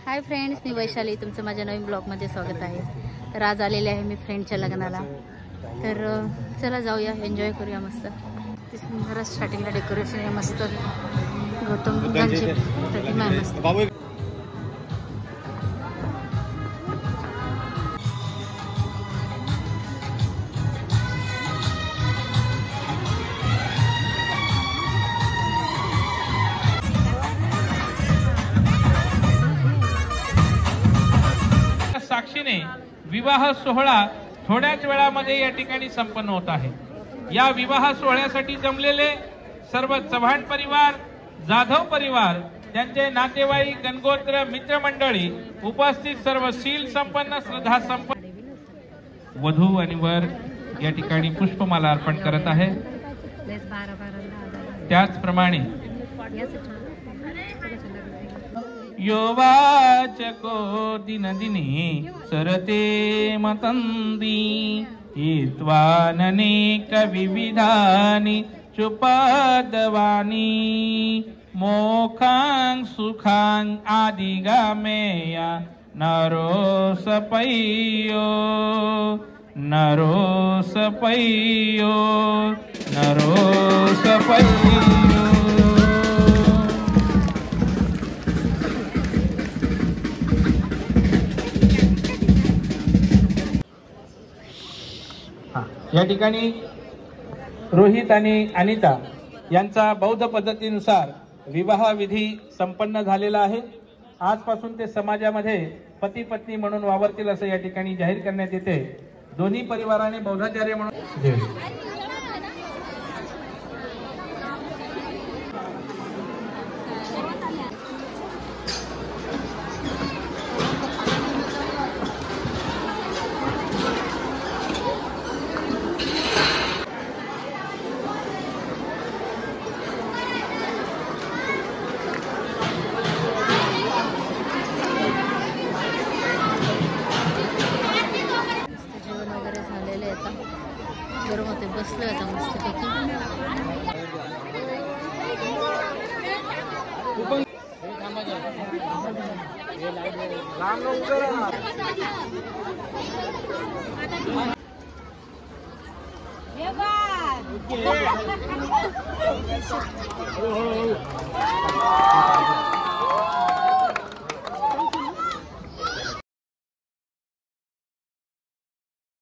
Hi friends, मी वैशाली, तुमचं माझ्या नवीन ब्लॉगमध्ये स्वागत आहे। तर आज आलेले आहे मी फ्रेंडच्या लग्नाला। तर चला जाऊया, एन्जॉय करूया मस्त। सुंदर स्टार्टिंगला डेकोरेशन आहे मस्त, गौतम बुद्धांची प्रतिमा आहे मस्त। साक्षीने विवाह सोहळा थोड्याच वेळामध्ये या ठिकाणी संपन्न होत आहे। या विवाह सोहळ्यासाठी जमलेले सर्व चव्हाण परिवार, जाधव परिवार, त्यांचे नातेवाईक, गणगोत्र, मित्रमंडळी, उपस्थित सर्व शील संपन्न, श्रद्धा संपन्न वधू आणि वर या ठिकाणी पुष्पमाला अर्पण करत आहे। त्याचप्रमाणे यो वाचको दिन दिने सरते मतंदी हित्वाननेक विविधानि चुपदवानी मोखां सुखां आदिगामेया नरो सपय्यो नरो सपय्यो नरो सपय्यो। या ठिकाणी रोहित आणि अनिता यांचा बौद्ध पद्धतीनुसार विवाह विधी संपन्न झालेला आहे। आजपासून ते समाजामध्ये पती पत्नी म्हणून वावरतील असं या ठिकाणी जाहीर करण्यात येते। दोन्ही परिवाराने बौद्धाचार्य म्हणून बसलोय आता मस्तपैकी।